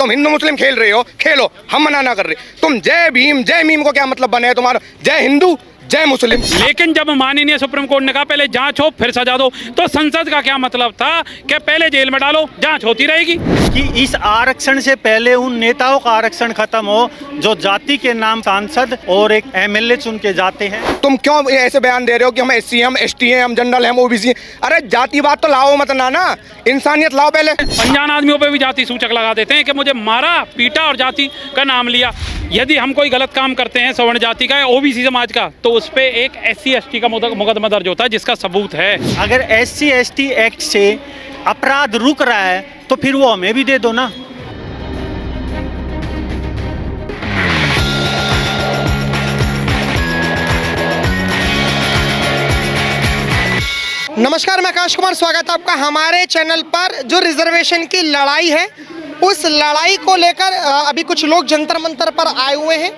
तुम हिंदू मुस्लिम खेल रहे हो, खेलो, हम मना ना कर रहे। तुम जय भीम को क्या मतलब बने है तुम्हारा? जय हिंदू जय मुस्लिम। लेकिन जब माननीय सुप्रीम कोर्ट ने कहा पहले जांच हो फिर सजा दो, तो संसद का क्या मतलब था कि पहले जेल में डालो, जांच होती रहेगी? कि इस आरक्षण से पहले उन नेताओं का आरक्षण खत्म हो जो जाति के नाम सांसद और एक एमएलए चुन के जाते हैं। तुम क्यों ऐसे बयान दे रहे हो कि हम एससी, हम एसटी हैं, हम जनरल हैं, हम ओबीसी? अरे जातिवाद तो लाओ मत ना, इंसानियत लाओ पहले। अनजान आदमियों पे भी जाति सूचक लगा देते हैं कि मुझे मारा पीटा और जाति का नाम लिया। यदि हम कोई गलत काम करते हैं सवर्ण जाति का या ओबीसी समाज का, तो उस पर एक SC ST का मुकदमा दर्ज होता है जिसका सबूत है। अगर SC ST एक्ट से अपराध रुक रहा है तो फिर वो हमें भी दे दो ना। नमस्कार, मैं आकाश कुमार, स्वागत है आपका हमारे चैनल पर। जो रिजर्वेशन की लड़ाई है, उस लड़ाई को लेकर अभी कुछ लोग जंतर मंतर पर आए हुए हैं।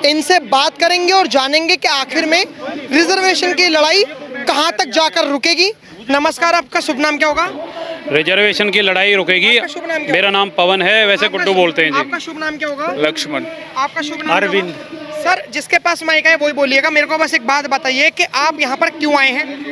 इनसे बात करेंगे और जानेंगे कि आखिर में रिजर्वेशन की लड़ाई कहां तक जाकर रुकेगी। नमस्कार, आपका शुभ नाम क्या होगा? रिजर्वेशन की लड़ाई रुकेगी। मेरा नाम पवन है, वैसे गुड्डू बोलते हैं जी। आपका शुभ नाम क्या होगा? लक्ष्मण। आपका शुभ नाम अरविंद। सर, जिसके पास माइक है वही बोलिएगा। मेरे को बस एक बात बताइए कि आप यहाँ पर क्यों आए हैं?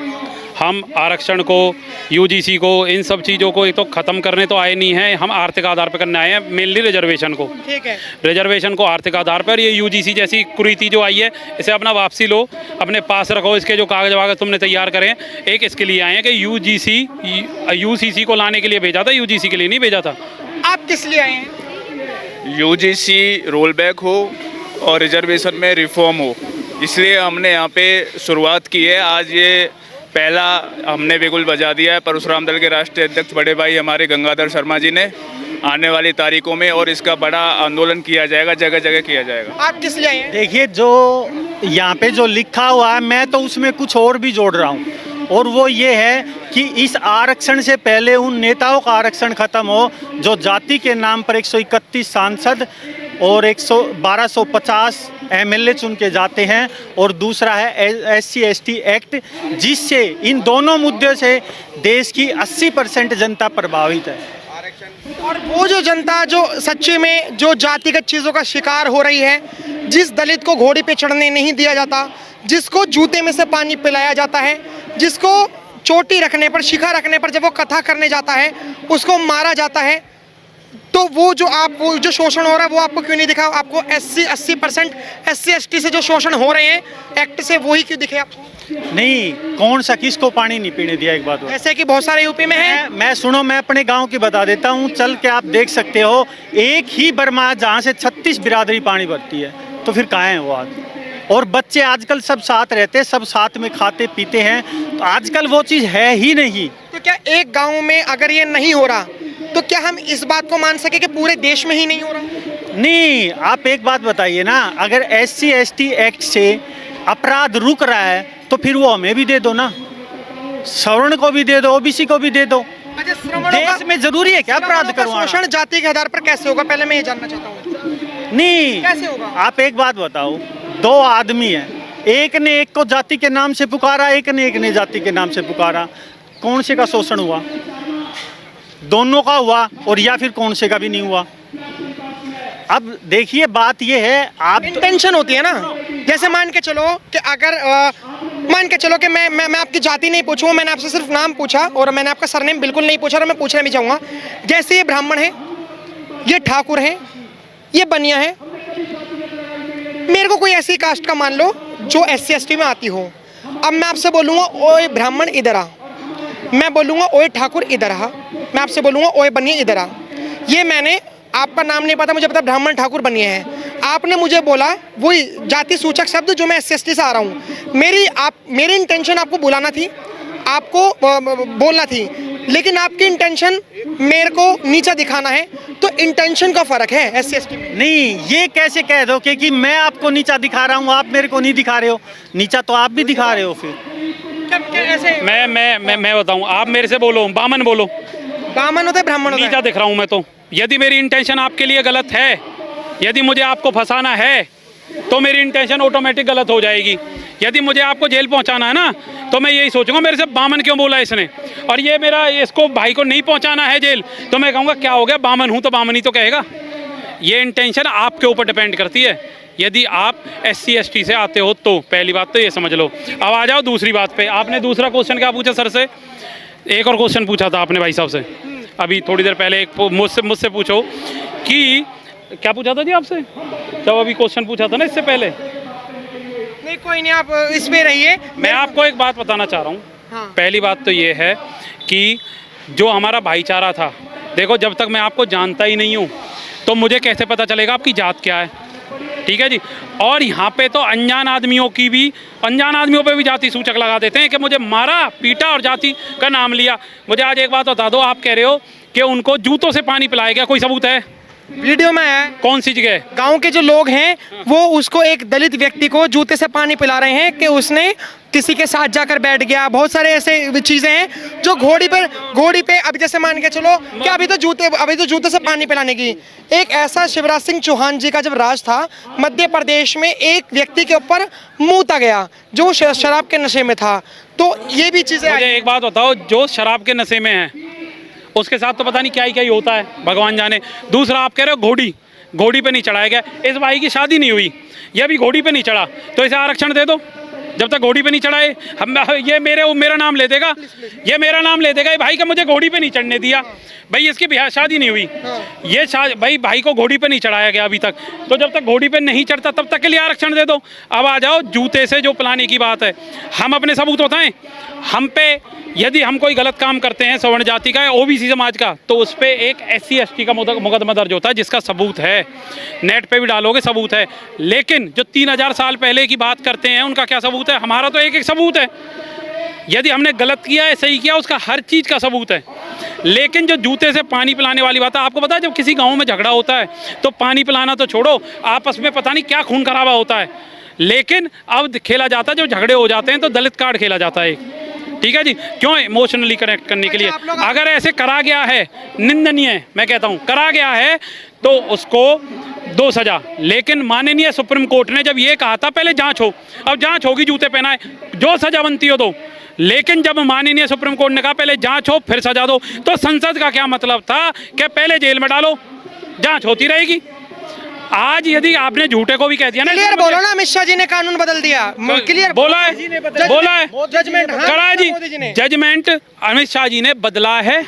हम आरक्षण को, UGC को, इन सब चीज़ों को तो ख़त्म करने तो आए नहीं हैं, हम आर्थिक आधार पर करने आए हैं। मेनली रिजर्वेशन को, ठीक है, रिजर्वेशन को आर्थिक आधार पर। ये UGC जैसी कुरीति जो आई है, इसे अपना वापसी लो, अपने पास रखो। इसके जो कागज वागज तुमने तैयार करे, एक इसके लिए आए हैं कि UCC को लाने के लिए भेजा था, UGC के लिए नहीं भेजा था। आप किस लिए आए हैं? UGC रोल बैक हो और रिजर्वेशन में रिफॉर्म हो, इसलिए हमने यहाँ पे शुरुआत की है। आज ये पहला हमने बिगुल बजा दिया है परशुराम दल के राष्ट्रीय अध्यक्ष बड़े भाई हमारे गंगाधर शर्मा जी ने। आने वाली तारीखों में और इसका बड़ा आंदोलन किया जाएगा, जगह जगह किया जाएगा। आप किस लिए आए हैं? देखिए, जो यहाँ पे जो लिखा हुआ है, मैं तो उसमें कुछ और भी जोड़ रहा हूँ, और वो ये है कि इस आरक्षण से पहले उन नेताओं का आरक्षण खत्म हो जो जाति के नाम पर 131 सांसद और 1250 एमएलए चुन के जाते हैं, और दूसरा है SC ST एक्ट, जिससे इन दोनों मुद्दों से देश की 80% जनता प्रभावित है। और वो जो जनता जो सच्चे में जो जातिगत चीज़ों का शिकार हो रही है, जिस दलित को घोड़े पे चढ़ने नहीं दिया जाता, जिसको जूते में से पानी पिलाया जाता है, जिसको चोटी रखने पर, शिखा रखने पर जब वो कथा करने जाता है उसको मारा जाता है, तो वो जो शोषण हो रहा है वो आपको क्यों नहीं दिखा? आपको 80% SC ST से जो शोषण हो रहे हैं एक्ट से, वही क्यों दिखे आपको? नहीं, कौन सा किसको पानी नहीं पीने दिया? एक बात ऐसे कि बहुत सारे यूपी में है। मैं सुनो, मैं अपने गांव की बता देता हूं, चल के आप देख सकते हो। एक ही बर्मा जहां से 36 बिरादरी पानी भरती है, तो फिर कहाँ है वो आदमी? और बच्चे आजकल सब साथ रहते हैं, सब साथ में खाते पीते हैं, तो आजकल वो चीज़ है ही नहीं। तो क्या एक गाँव में अगर ये नहीं हो रहा, तो क्या हम इस बात को मान सके कि पूरे देश में ही नहीं हो रहा? नहीं, आप एक बात बताइए ना, अगर SC ST एक्ट से अपराध रुक रहा है तो फिर वो हमें भी दे दो ना, सवर्ण को भी दे दो, OBC को भी दे दो। देश में जरूरी है क्या अपराध करवाना? शोषण जाति के आधार पर कैसे होगा, पहले मैं ये जानना चाहता हूँ। नहीं, कैसे होगा? आप एक बात बताओ, दो आदमी हैं, एक ने एक को जाति के नाम से पुकारा, एक ने जाति के नाम से पुकारा, कौन से का शोषण हुआ? दोनों का हुआ, और या फिर कौन से का भी नहीं हुआ? अब देखिए, बात ये है, आप इंटेंशन होती है ना। जैसे मान के चलो कि अगर मान के चलो कि मैं आपकी जाति नहीं पूछूं, मैंने आपसे सिर्फ नाम पूछा और मैंने आपका सरनेम बिल्कुल नहीं पूछा, और मैं पूछना भी चाहूँगा। जैसे ये ब्राह्मण है, ये ठाकुर है, ये बनिया है, मेरे को कोई ऐसी कास्ट का मान लो जो SC ST में आती हो। अब मैं आपसे बोलूँगा ओए ब्राह्मण इधर आ, मैं बोलूँगा ओए ठाकुर इधर आ, मैं आपसे बोलूँगा ओए बनिया इधर आ। ये मैंने आपका नाम नहीं पता, मुझे पता ब्राह्मण ठाकुर बनिया है, आपने मुझे बोला वही जाति सूचक शब्द जो मैं SC ST से आ रहा हूँ। मेरी इंटेंशन आपको बुलाना थी, आपको बोलना थी, लेकिन आपकी इंटेंशन मेरे को नीचा दिखाना है, तो इंटेंशन का फर्क है SC ST में। नहीं, ये कैसे कह दो कि मैं आपको नीचा दिखा रहा हूँ, आप मेरे को नहीं दिखा रहे हो? नीचा तो आप भी दिखा रहे हो फिर। ऐसे मैं बताऊं, आप मेरे से बोलो, बामन बोलो। बामन होता है, ब्राह्मण होता है। नीचा दिख रहा हूं मैं तो। यदि मेरी इंटेंशन आपके लिए गलत है, यदि मुझे आपको फंसाना है, तो मेरी इंटेंशन ऑटोमेटिक गलत हो जाएगी। यदि मुझे आपको जेल पहुंचाना है ना तो मैं यही सोचूंगा मेरे से बामन क्यों बोला इसने, और ये मेरा इसको भाई को नहीं पहुंचाना है जेल तो मैं कहूँगा क्या हो गया, बामन हूँ तो बामन ही तो कहेगा। ये इंटेंशन आपके ऊपर डिपेंड करती है। यदि आप SC ST से आते हो तो पहली बात तो ये समझ लो। अब आ जाओ दूसरी बात पे। आपने दूसरा क्वेश्चन क्या पूछा सर से? एक और क्वेश्चन पूछा था आपने भाई साहब से अभी थोड़ी देर पहले, एक मुझसे पूछो कि क्या पूछा था जी आपसे जब अभी क्वेश्चन पूछा था ना इससे पहले? नहीं कोई नहीं, आप इसमें रहिए। मैं आपको एक बात बताना चाह रहा हूँ। हाँ। पहली बात तो ये है कि जो हमारा भाईचारा था, देखो जब तक मैं आपको जानता ही नहीं हूँ तो मुझे कैसे पता चलेगा आपकी जात क्या है? ठीक है जी। और यहाँ पे तो अनजान आदमियों पे भी जाति सूचक लगा देते हैं कि मुझे मारा पीटा और जाति का नाम लिया। मुझे आज एक बात बता दो, आप कह रहे हो कि उनको जूतों से पानी पिलाया गया, कोई सबूत है? वीडियो में है। कौन सी जगह? गांव के जो लोग हैं वो उसको, एक दलित व्यक्ति को जूते से पानी पिला रहे हैं कि उसने किसी के साथ जाकर बैठ गया। बहुत सारे ऐसे चीजें हैं जो घोड़ी पे अभी जैसे मान के चलो कि अभी तो जूते से पानी पिलाने की। एक ऐसा शिवराज सिंह चौहान जी का जब राज था मध्य प्रदेश में, एक व्यक्ति के ऊपर मुँह गया जो शराब के नशे में था। तो ये भी चीजें। मुझे एक बात बताओ, जो शराब के नशे में है उसके साथ तो पता नहीं क्या ही होता है, भगवान जाने। दूसरा आप कह रहे हो घोड़ी पे नहीं चढ़ाया गया। इस भाई की शादी नहीं हुई, ये भी घोड़ी पे नहीं चढ़ा, तो इसे आरक्षण दे दो। जब तक घोड़ी पे नहीं चढ़ाए ये मेरा नाम ले देगा, ये मेरा नाम ले देगा, ये भाई का मुझे घोड़ी पे नहीं चढ़ने दिया। भाई इसकी शादी नहीं हुई, ये भाई को घोड़ी पे नहीं चढ़ाया गया अभी तक, तो जब तक घोड़ी पे नहीं चढ़ता तब तक के लिए आरक्षण दे दो। अब आ जाओ जूते से जो पिलाने की बात है, हम अपने सबूत बताएं। हम पे यदि हम कोई गलत काम करते हैं सवर्ण जाति का या OBC समाज का, तो उस पर एक SC ST का मुकदमा दर्ज होता है जिसका सबूत है, नेट पे भी डालोगे सबूत है। लेकिन जो 3000 साल पहले की बात करते हैं उनका क्या सबूत है? हमारा तो एक सबूत है। यदि हमने गलत किया है सही किया उसका हर चीज़ का सबूत है। लेकिन जो जूते से पानी पिलाने वाली बात है, आपको पता है जब किसी गाँव में झगड़ा होता है तो पानी पिलाना तो छोड़ो, आपस में पता नहीं क्या खून खराबा होता है। लेकिन अब खेला जाता है, जब झगड़े हो जाते हैं तो दलित कार्ड खेला जाता है एक। ठीक है जी, क्यों? इमोशनली कनेक्ट करने के लिए। अगर ऐसे करा गया है, निंदनीय मैं कहता हूँ, करा गया है तो उसको दो सजा। लेकिन माननीय सुप्रीम कोर्ट ने जब ये कहा था पहले जांच हो, अब जांच होगी, जूते पहनाए, जो सजा बनती हो दो। लेकिन जब माननीय सुप्रीम कोर्ट ने कहा पहले जांच हो फिर सजा दो, तो संसद का क्या मतलब था कि पहले जेल में डालो, जांच होती रहेगी। आज यदि आपने झूठे को भी कह दिया ना, क्लियर बोलो ना, अमित शाह जी ने कानून बदल दिया, क्लियर बोला है जजमेंट करा है जी, जजमेंट अमित शाह जी ने बदला है।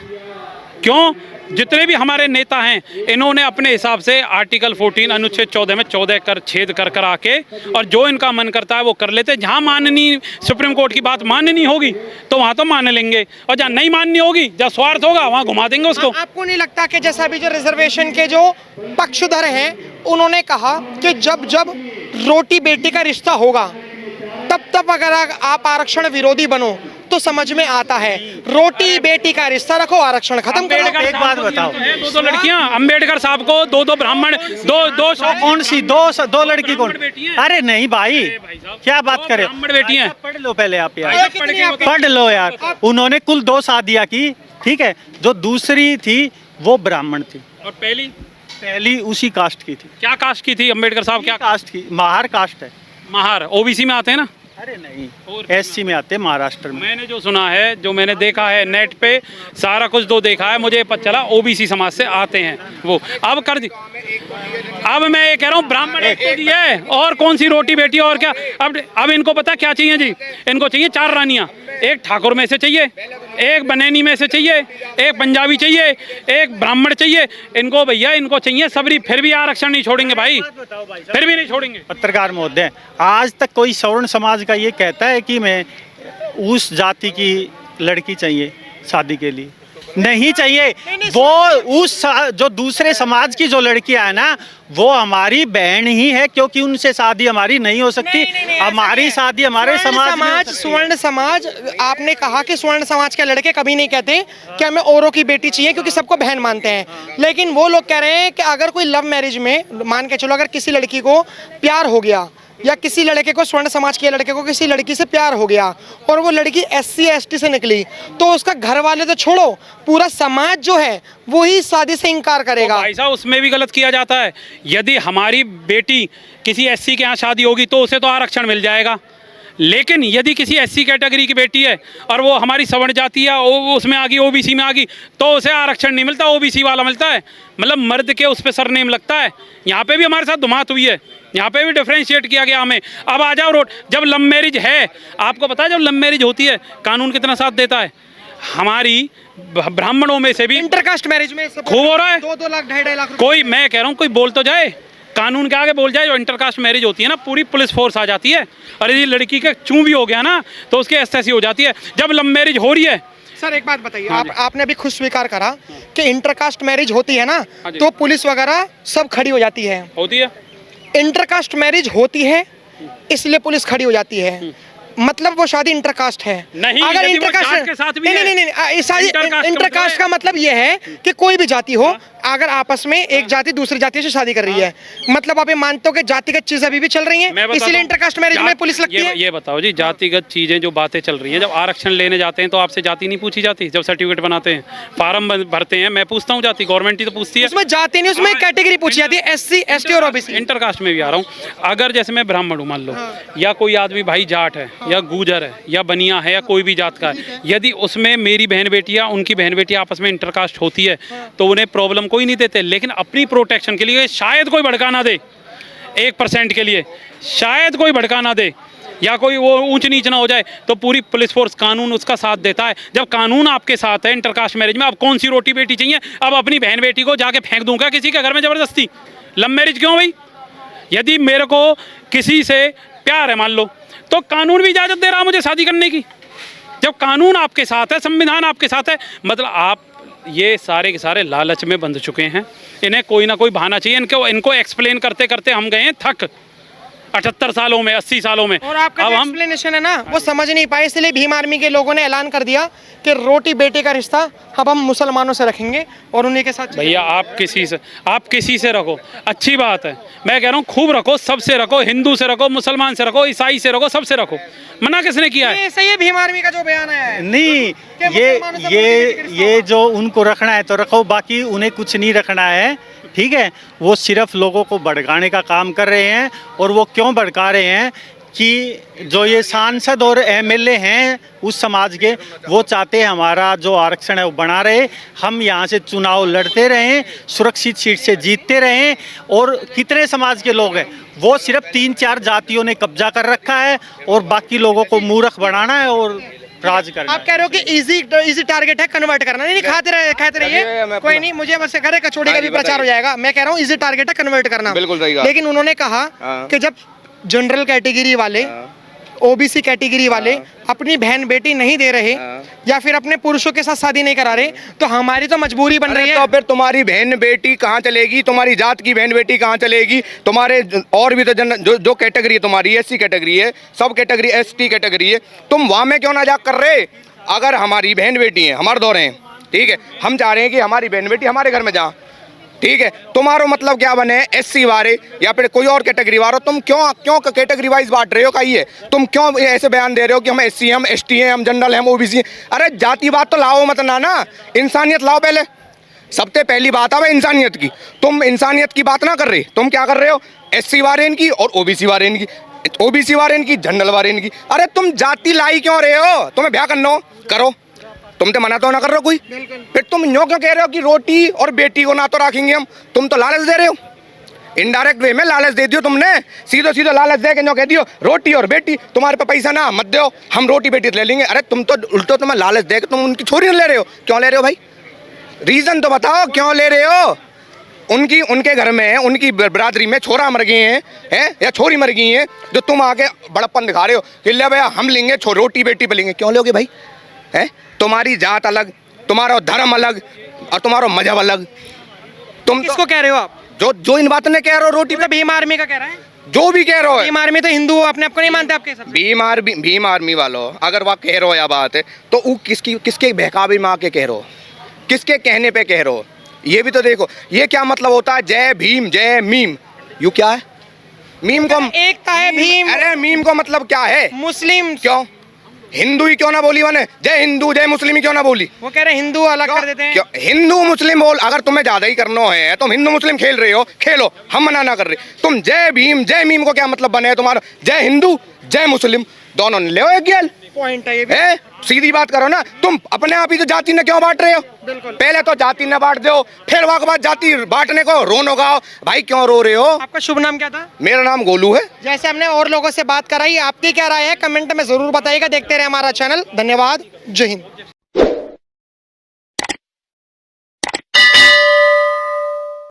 क्यों? जितने भी हमारे नेता हैं इन्होंने अपने हिसाब से आर्टिकल 14 अनुच्छेद 14 में 14 कर छेद कर आके, और जो इनका मन करता है वो कर लेते। जहाँ माननीय सुप्रीम कोर्ट की बात माननी होगी तो वहाँ तो मान लेंगे, और जहाँ नहीं माननी होगी, जहाँ स्वार्थ होगा वहाँ घुमा देंगे उसको। आपको नहीं लगता कि जैसा अभी जो रिजर्वेशन के जो पक्षधर हैं उन्होंने कहा कि जब जब रोटी बेटी का रिश्ता होगा तब अगर आप आरक्षण विरोधी बनो तो समझ में आता है, रोटी बेटी का रिश्ता रखो, आरक्षण खत्म करो। एक बात बताओ, दो लड़कियां, अंबेडकर साहब को दो ब्राह्मण, दो कौन सी दो लड़की कौन? अरे नहीं भाई, क्या बात करें, ब्राह्मण बेटी हैं। पढ़ लो पहले आप यार, पढ़ लो यार। उन्होंने कुल 2 शादियां की, ठीक है, जो दूसरी थी वो ब्राह्मण थी और पहली उसी कास्ट की थी। क्या कास्ट की थी अंबेडकर साहब? क्या कास्ट की? महार कास्ट है। महार OBC में आते हैं ना? अरे नहीं, SC में आते हैं, महाराष्ट्र में। मैंने जो सुना है, जो मैंने देखा है नेट पे, सारा कुछ तो देखा है, मुझे पता चला OBC समाज से आते हैं वो। अब कर दी, अब मैं ये कह रहा हूँ ब्राह्मण एक तो दी है, और कौन सी रोटी बेटी और क्या? अब इनको पता क्या चाहिए जी? इनको चाहिए 4 रानियाँ, एक ठाकुर में से चाहिए, एक बनेनी में से चाहिए, एक पंजाबी चाहिए, एक ब्राह्मण चाहिए। इनको भैया इनको चाहिए सबरी, फिर भी आरक्षण नहीं छोड़ेंगे भाई, फिर भी नहीं छोड़ेंगे। पत्रकार महोदय, आज तक कोई सवर्ण समाज का ये कहता है कि मैं उस जाति की लड़की चाहिए शादी के लिए? नहीं चाहिए। वो उस जो दूसरे समाज की जो लड़कियां है ना, वो हमारी बहन ही है, क्योंकि उनसे शादी हमारी नहीं हो सकती। हमारी शादी हमारे समाज, स्वर्ण समाज, आपने कहा कि स्वर्ण समाज के लड़के कभी नहीं कहते कि हमें औरों की बेटी चाहिए क्योंकि सबको बहन मानते हैं। लेकिन वो लोग कह रहे हैं कि अगर कोई लव मैरिज में, मान के चलो अगर किसी लड़की को प्यार हो गया, या किसी लड़के को, स्वर्ण समाज के लड़के को किसी लड़की से प्यार हो गया और वो लड़की SC ST से निकली, तो उसका घर वाले तो छोड़ो, पूरा समाज जो है वो ही शादी से इनकार करेगा। भाई साहब उसमें भी गलत किया जाता है। यदि हमारी बेटी किसी SC के यहाँ शादी होगी तो उसे तो आरक्षण मिल जाएगा, लेकिन यदि किसी एससी कैटेगरी की बेटी है और वो हमारी सवर्ण जाति है, वो उसमें आ गई, ओबीसी में आ गई, तो उसे आरक्षण नहीं मिलता, ओबीसी वाला मिलता है। मतलब मर्द के उस पर सरनेम लगता है। यहाँ पे भी हमारे साथ धुमात हुई है, यहाँ पे भी डिफ्रेंशिएट किया गया हमें। अब आ जाओ रोड, जब लव मैरिज है, आपको पता है जब लव मैरिज होती है कानून कितना साथ देता है। हमारी ब्राह्मणों में से भी इंटरकास्ट मैरिज में खूब हो रहा है। 2-2 लाख 2.5 लाख कोई, मैं कह रहा हूँ कोई बोल तो जाए, कानून के आगे बोल जाए। जो इंटरकास्ट मैरिज होती है ना, पूरी पुलिस फोर्स आ जाती है। और यदि लड़की का चूं भी हो गया ना तो उसकी एसएससी हो जाती है। जब लव मैरिज हो रही है, सर एक बात बताइए, आपने अभी खुद स्वीकार करा कि इंटरकास्ट मैरिज होती है ना तो पुलिस वगैरह सब खड़ी हो जाती है। होती है। इंटरकास्ट मैरिज होती है इसलिए पुलिस खड़ी हो जाती है, मतलब वो शादी इंटरकास्ट है। नहीं, अगर यदि वो इंटरकास्ट जात के साथ भी नहीं, है। नहीं, नहीं, नहीं, शादी इंटरकास्ट इंटरकास्ट का मतलब ये है कि कोई भी जाति हो, अगर आपस में एक जाति दूसरी जाति से शादी कर रही है, मतलब आप ये मानते हो कि जातिगत चीजें अभी भी चल रही हैं, इसीलिए इंटरकास्ट मैरिज में पुलिस लगती है। ये बताओ जी, जातिगत चीजें जो बातें चल रही हैं, जब आरक्षण लेने जाते हैं तो आपसे जाति नहीं पूछी जाती? जब सर्टिफिकेट बनाते हैं, फार्म भरते हैं, मैं पूछता हूँ जाति, गवर्नमेंट ही तो पूछती है। उसमें जाति नहीं, उसमें कैटेगरी पूछी जाती है, एससी, एसटी और ओबीसी। इंटरकास्ट में भी आ रहा हूँ। अगर जैसे मैं ब्राह्मण हूँ मान लो, या कोई आदमी भाई जाट है या गुजर है या बनिया है या कोई भी जात का है, यदि उसमें मेरी बहन बेटी या उनकी बहन बेटी आपस में इंटरकास्ट होती है तो उन्हें प्रॉब्लम कोई नहीं देते। लेकिन अपनी प्रोटेक्शन के लिए शायद कोई भड़का ना दे, 1% के लिए शायद कोई भड़का ना दे या कोई वो ऊंच नीच ना हो जाए, तो पूरी पुलिस फोर्स, कानून उसका साथ देता है। जब कानून आपके साथ है इंटरकास्ट मैरिज में, अब कौन सी रोटी बेटी चाहिए? अब अपनी बहन बेटी को जाके फेंक दूंगा किसी के घर में जबरदस्ती? लव मैरिज क्यों भाई? यदि मेरे को किसी से प्यार है मान लो, तो कानून भी इजाजत दे रहा मुझे शादी करने की। जब कानून आपके साथ है, संविधान आपके साथ है, मतलब आप ये सारे के सारे लालच में बंध चुके हैं। इन्हें कोई ना कोई बहाना चाहिए। इनको एक्सप्लेन करते करते हम गए हैं थक, 78 सालों में, 80 सालों में। और आपका जो एक्सप्लेनेशन है ना वो समझ नहीं पाए, इसलिए भीम आर्मी के लोगों ने ऐलान कर दिया कि रोटी बेटी का रिश्ता अब हम मुसलमानों से रखेंगे और उन्हीं के साथ। भैया आप किसी से रखो, अच्छी बात है, मैं कह रहा हूँ खूब रखो, सबसे रखो, हिंदू से रखो, मुसलमान से रखो, ईसाई से रखो, सबसे रखो। मना किसने किया है? सही है भीम आर्मी का जो बयान है। नहीं, ये जो उनको रखना है तो रखो, बाकी उन्हें कुछ नहीं रखना है, ठीक है। वो सिर्फ लोगों को भड़काने का काम कर रहे हैं। और वो क्यों भड़का रहे हैं कि जो ये सांसद और एमएलए हैं उस समाज के, वो चाहते हैं हमारा जो आरक्षण है वो बना रहे, हम यहाँ से चुनाव लड़ते रहें, सुरक्षित सीट से जीतते रहें। और कितने समाज के लोग हैं, वो सिर्फ 3-4 जातियों ने कब्जा कर रखा है और बाकी लोगों को मूर्ख बनाना है और राज करना। आप कह रहे हो कि इजी टारगेट है कन्वर्ट करना। नहीं, खाते रहिए, कोई नहीं, मुझे बस करे कचौड़ी का भी प्रचार हो जाएगा। मैं कह रहा हूँ इजी टारगेट है कन्वर्ट करना, बिल्कुल सही कहा। लेकिन उन्होंने कहा कि जब जनरल कैटेगरी वाले, ओबीसी कैटेगरी वाले अपनी बहन बेटी नहीं दे रहे या फिर अपने पुरुषों के साथ शादी नहीं करा रहे, तो हमारी तो मजबूरी बन रही है। तो फिर तुम्हारी बहन बेटी कहाँ चलेगी? तुम्हारी जात की बहन बेटी कहाँ चलेगी? तुम्हारे और भी तो जो कैटेगरी है तुम्हारी, एससी कैटेगरी है, सब कैटेगरी एसटी कैटेगरी है, तुम वहाँ में क्यों ना जाग कर रहे? अगर हमारी बहन बेटी है, हमारे दौरे हैं, ठीक है, हम चाह रहे हैं कि हमारी बहन बेटी हमारे घर में जा, ठीक है, तुम्हारा मतलब क्या बने? एससी वाले या फिर कोई और कैटेगरी वाले, तुम क्यों कैटेगरी वाइज बांट रहे हो? कहिए, तुम क्यों ऐसे बयान दे रहे हो कि हम एससी हैं, हम एसटी हैं, हम जनरल हैं, हम ओबीसी हैं? अरे जातिवाद तो लाओ मत ना, इंसानियत लाओ पहले। सबसे पहली बात है इंसानियत की। तुम इंसानियत की बात ना कर रहे, तुम क्या कर रहे हो? एससी वाले इनकी और ओबीसी वाले इनकी, ओबीसी वाले इनकी, जनरल वाले इनकी। अरे तुम जाति लाई क्यों रहे हो? तुम्हें ब्याह करना हो करो, तुम तो मना तो ना कर रहे हो कोई, फिर तुम यूँ क्यों कह रहे हो कि रोटी और बेटी को ना तो रखेंगे हम? तुम तो लालच दे रहे हो, इनडायरेक्ट वे में लालच दे दियो तुमने। सीधो लालच दे के जो कह दियो रोटी और बेटी, तुम्हारे पे पैसा ना मत दो, हम रोटी बेटी ले लेंगे। अरे तुम तो उल्टो तुम्हें लालच दे के तुम उनकी छोरी ले रहे हो। क्यों ले रहे हो भाई? रीजन तो बताओ क्यों ले रहे हो? उनके घर में, उनकी बरादरी में छोरा मर गए हैं या छोरी मर गई हैं, जो तुम आके बड़प्पन दिखा रहे हो कि ले भैया हम लेंगे, रोटी बेटी पे लेंगे। क्यों लोगे भाई? है तुम्हारी जात अलग, तुम्हारा धर्म अलग और तुम्हारा मजहब अलग। तुम किसको कह रहे हो आप? जो इन बातों ने कह रहे हो, रोटी पे भीम आर्मी का कह रहा है, जो भी कह रहे हो। भीम आर्मी तो हिंदू अपने आपको नहीं मानते आपके हिसाब से? भीम आर्मी वालों अगर वह कह रहे हो या बात है तो वो किसके बहकावे में आके कह रहे हो? किसके कहने पे कह रहे हो? ये भी तो देखो, ये क्या मतलब होता है? जय भीम जय मीम, यू क्या है? मीम को एकता है भीम। अरे मीम को मतलब क्या है? मुस्लिम। क्यों हिंदू ही क्यों ना बोली? मैंने जय हिंदू जय मुस्लिम ही क्यों ना बोली? वो कह रहे हिंदू अलग कर देते हैं। क्यों हिंदू मुस्लिम बोल? अगर तुम्हें ज्यादा ही करना है तुम हिंदू मुस्लिम खेल रहे हो, खेलो, हम मना ना कर रहे। तुम जय भीम जय मीम को क्या मतलब बने है तुम्हारा? जय हिंदू जय मुस्लिम, दोनों ने ले एक गेल पॉइंट है ये भी। है। सीधी बात करो ना, तुम अपने आप ही तो जाति ने क्यों बांट रहे हो? बिल्कुल। पहले तो जाति ने बांट दो, फिर वहां के बाद जाति बांटने को रोनो गाओ। भाई क्यों रो रहे हो? आपका शुभ नाम क्या था? मेरा नाम गोलू है। जैसे हमने और लोगों से बात कराई, आपकी क्या राय है कमेंट में जरूर बताइएगा। देखते रहे हमारा चैनल। धन्यवाद। जय हिंद।